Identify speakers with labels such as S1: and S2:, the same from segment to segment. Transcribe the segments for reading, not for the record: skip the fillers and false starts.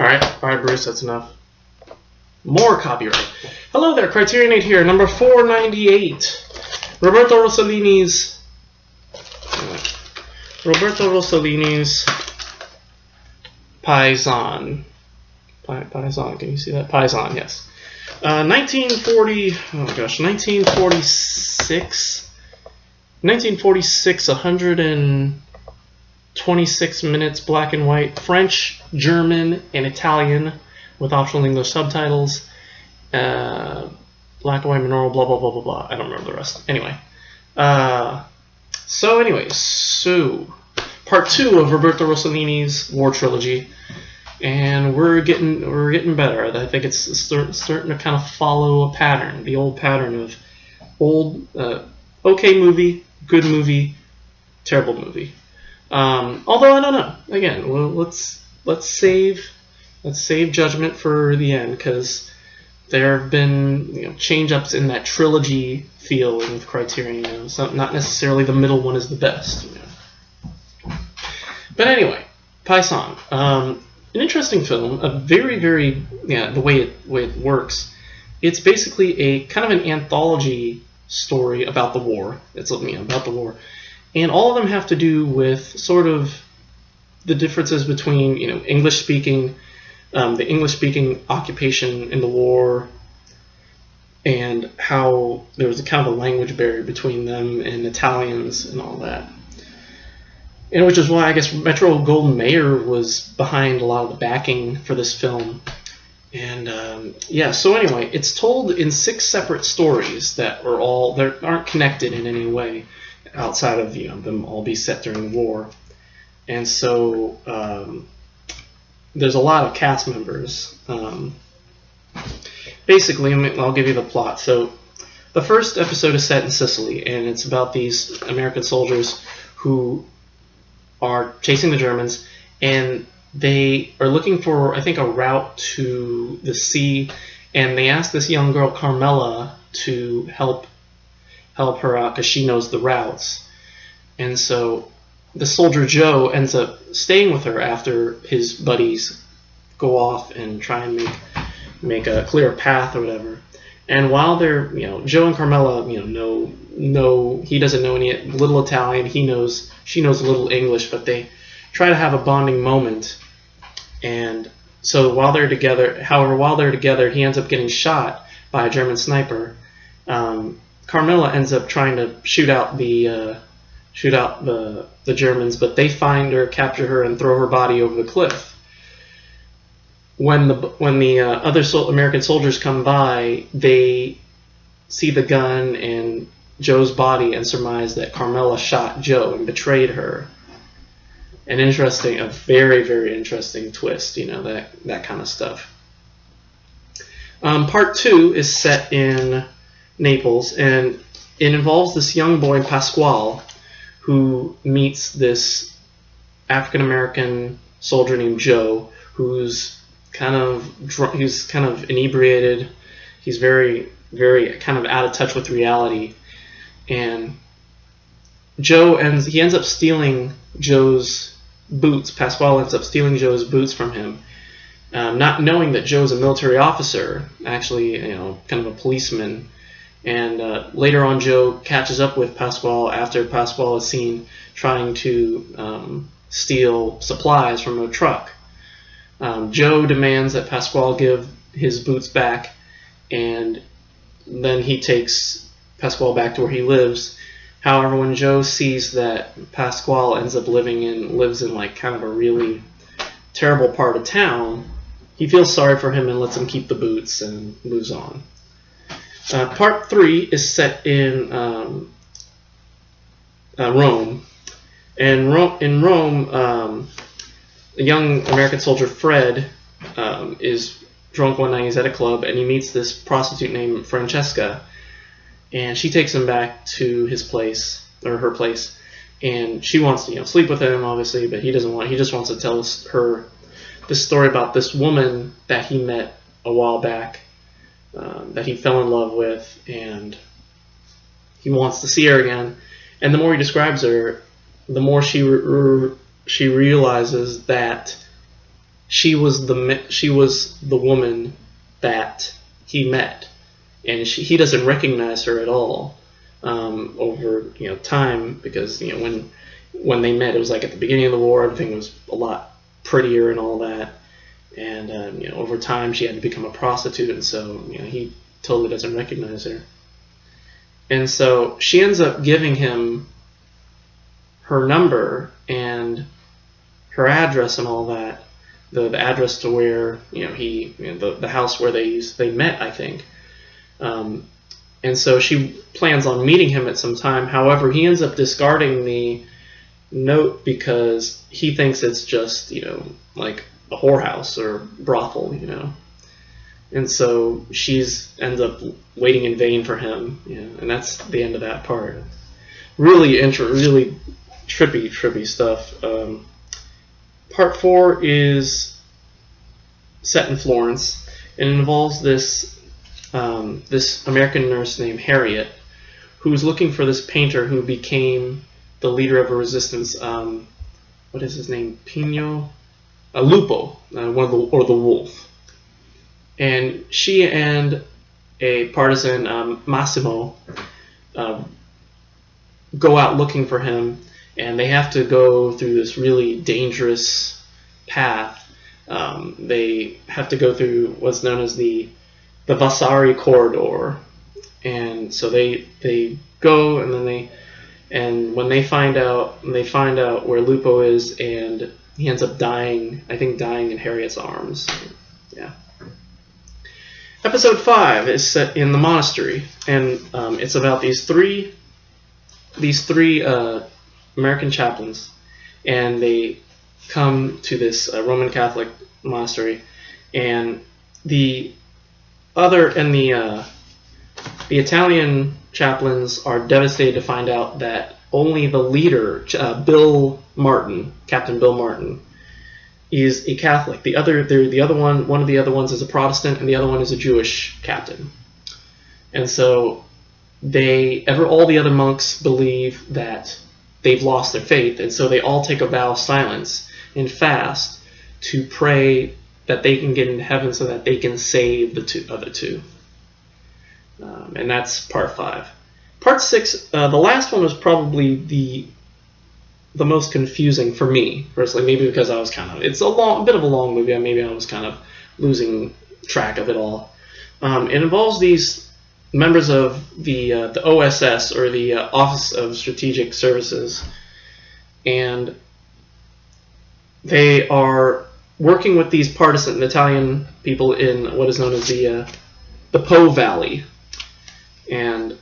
S1: Alright, Bruce, that's enough. More copyright. Hello there, CriterioNate here, number 498. Roberto Rossellini's Paisan. Paisan, can you see that? Paisan, yes. 1946, 126 minutes, black and white, French, German, and Italian, with optional English subtitles, black and white, monaural, blah, blah, blah, blah, blah. I don't remember the rest. Anyway. So, part 2 of Roberto Rossellini's War Trilogy. And we're getting better. I think it's starting to kind of follow a pattern, the old pattern of old okay movie, good movie, terrible movie. Although I don't know. Again, let's save judgment for the end, because there have been change-ups in that trilogy feel with Criterion. So not necessarily the middle one is the best. But anyway, Paisan. An interesting film, a very, the way it works. It's basically a kind of an anthology story about the war. It's about the war, and all of them have to do with sort of the differences between the English speaking occupation in the war, and how there was a kind of a language barrier between them and Italians and all that. And which is why I guess Metro-Goldwyn-Mayer was behind a lot of the backing for this film. And so anyway, it's told in 6 separate stories that aren't connected in any way outside of them all be set during the war. And so there's a lot of cast members. Basically, I'll give you the plot. So the first episode is set in Sicily, and it's about these American soldiers who are chasing the Germans, and they are looking for, I think, a route to the sea, and they ask this young girl, Carmela, to help her out because she knows the routes. And so the soldier Joe ends up staying with her after his buddies go off and try and make a clear path or whatever. And while they're, Joe and Carmela, he doesn't know any little Italian, she knows a little English, but they try to have a bonding moment. And so while they're together, he ends up getting shot by a German sniper. Carmela ends up trying to shoot out the Germans, but they find her, capture her, and throw her body over the cliff. When the other American soldiers come by, they see the gun and Joe's body and surmise that Carmela shot Joe and betrayed her. A very, very interesting twist, that kind of stuff. Part 2 is set in Naples, and it involves this young boy, Pasquale, who meets this African-American soldier named Joe, who's kind of inebriated. He's very, very kind of out of touch with reality, and he ends up stealing Joe's boots. Pasquale ends up stealing Joe's boots from him, not knowing that Joe's a military officer, actually, kind of a policeman. And later on, Joe catches up with Pasquale after Pasquale is seen trying to steal supplies from a truck. Joe demands that Pasquale give his boots back, and then he takes Pasquale back to where he lives. However, when Joe sees that Pasquale lives in like kind of a really terrible part of town, he feels sorry for him and lets him keep the boots and moves on. Part 3 is set in Rome. And in Rome, a young American soldier, Fred, is drunk one night. He's at a club, and he meets this prostitute named Francesca, and she takes him back to his place, or her place, and she wants to sleep with him, obviously, but he doesn't want. He just wants to tell her this story about this woman that he met a while back, that he fell in love with, and he wants to see her again. And the more he describes her, the more she realizes that she was the woman that he met, and he doesn't recognize her at all over time, because when they met, it was like at the beginning of the war. Everything was a lot prettier and all that, and over time she had to become a prostitute, and so he totally doesn't recognize her. And so she ends up giving him her number and her address and all that, the address to where the house where they met, I think. And so she plans on meeting him at some time. However, he ends up discarding the note because he thinks it's just like a whorehouse or brothel, And so she's ends up waiting in vain for him, and that's the end of that part. Really really trippy stuff. Part 4 is set in Florence, and it involves this American nurse named Harriet, who's looking for this painter who became the leader of a resistance. What is his name? Pino? Lupo, the wolf. And she and a partisan, Massimo, go out looking for him, and they have to go through this really dangerous path. They have to go through what's known as the Vasari corridor, and so they go, and then when they find out where Lupo is, and he ends up dying. I think dying in Harriet's arms. Yeah. Episode 5 is set in the monastery, and it's about these three American chaplains, and they come to this Roman Catholic monastery, and the Italian chaplains are devastated to find out that only the leader, Captain Bill Martin, is a Catholic. One of the other ones is a Protestant, and the other one is a Jewish captain. And so all the other monks believe that they've lost their faith, and so they all take a vow of silence and fast to pray that they can get into heaven so that they can save the other two. And that's part 5. Part 6, the last one was probably the most confusing for me personally, maybe because I was it's a bit of a long movie. Maybe I was kind of losing track of it all. It involves these members of the OSS, or the Office of Strategic Services, and they are working with these partisan Italian people in what is known as the Po Valley, and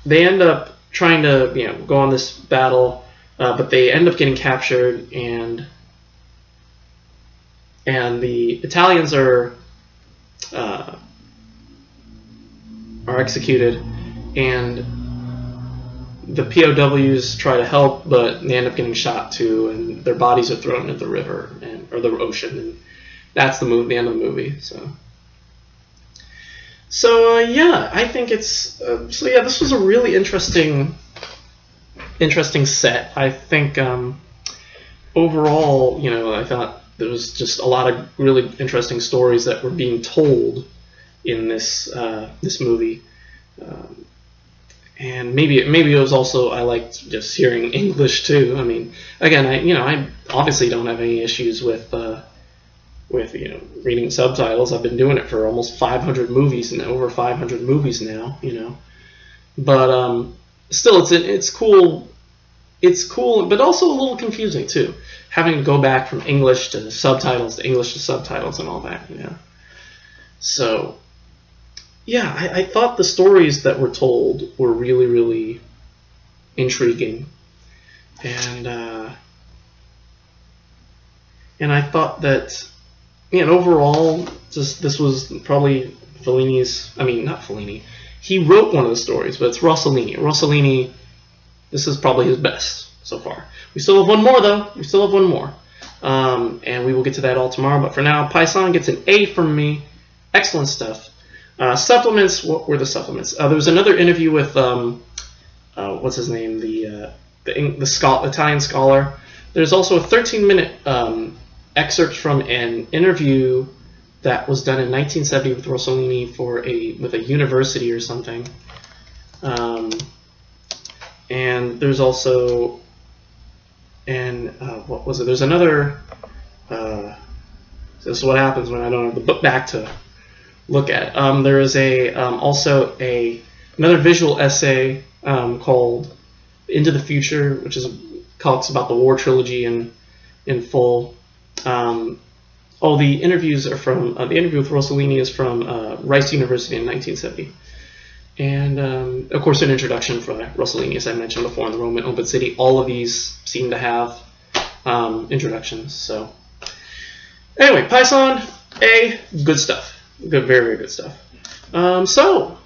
S1: they end up trying to go on this battle, but they end up getting captured, and the Italians are executed, and the POWs try to help, but they end up getting shot too, and their bodies are thrown into the river or the ocean, and that's the end of the movie. So yeah, I think it's this was a really interesting set. I think overall, I thought there was just a lot of really interesting stories that were being told in this movie, and maybe it was also I liked just hearing English too. I mean, again, I obviously don't have any issues with reading subtitles. I've been doing it for almost 500 movies and over 500 movies now, but still it's cool. It's cool, but also a little confusing too, having to go back from English to subtitles to English to subtitles and all that. So yeah, I thought the stories that were told were really, really intriguing, and I thought that overall, this was probably Fellini's. I mean, not Fellini. He wrote one of the stories, but it's Rossellini. Rossellini, this is probably his best so far. We still have one more, though. And we will get to that all tomorrow. But for now, Paisan gets an A from me. Excellent stuff. Supplements. What were the supplements? There was another interview with what's his name, the Italian scholar. There's also a 13-minute excerpts from an interview that was done in 1970 with Rossellini with a university or something. And there's also what was it? There's another. This is what happens when I don't have the book back to look at. There is also another visual essay called Into the Future, which talks about the War trilogy in full. The interviews are from the interview with Rossellini is from Rice University in 1970. And, of course, an introduction from Rossellini, as I mentioned before, in the Roman Open City. All of these seem to have introductions. So, anyway, Paisan, good stuff. Good, very, very good stuff. So,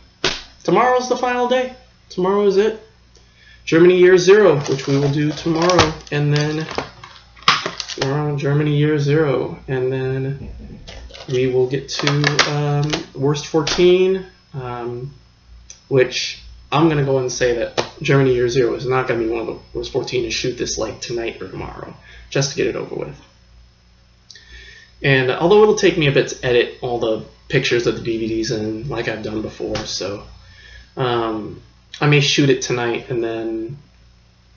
S1: tomorrow's the final day. Tomorrow is it. Germany Year Zero, which we will do tomorrow. And then, Germany Year Zero. And then we will get to Worst 14. Which I'm going to go and say that Germany Year Zero is not going to be one of the worst 14 to shoot this like tonight or tomorrow, just to get it over with. And although it'll take me a bit to edit all the pictures of the DVDs and like I've done before, so I may shoot it tonight and then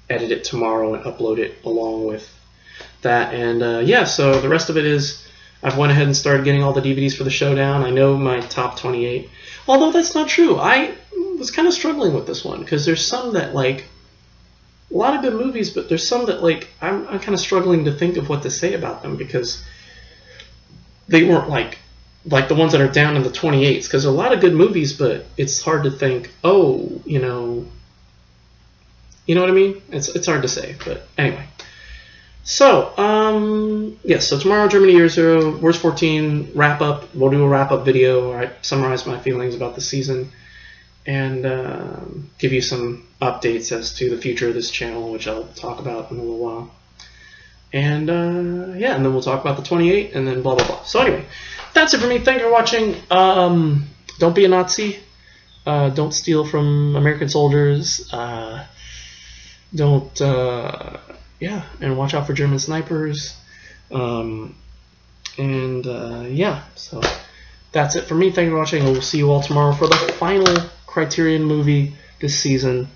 S1: edit it tomorrow and upload it along with that. And yeah, so the rest of it is I've went ahead and started getting all the DVDs for the showdown. I know my top 28. Although that's not true. I was kind of struggling with this one because there's some that like a lot of good movies, but there's some that like I'm kind of struggling to think of what to say about them because they weren't like the ones that are down in the 28s, because a lot of good movies, but it's hard to think, oh, you know what I mean? It's hard to say, but anyway. So, yes, so tomorrow, Germany Year Zero, Worst 14, wrap up. We'll do a wrap up video where I summarize my feelings about the season and give you some updates as to the future of this channel, which I'll talk about in a little while. And yeah, and then we'll talk about the 28 and then blah, blah, blah. So anyway, that's it for me. Thank you for watching. Don't be a Nazi. Don't steal from American soldiers. Yeah, and watch out for German snipers. Yeah, so that's it for me. Thank you for watching, and we'll see you all tomorrow for the final Criterion movie this season,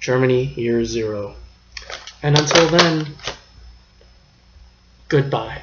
S1: Germany Year Zero. And until then, goodbye.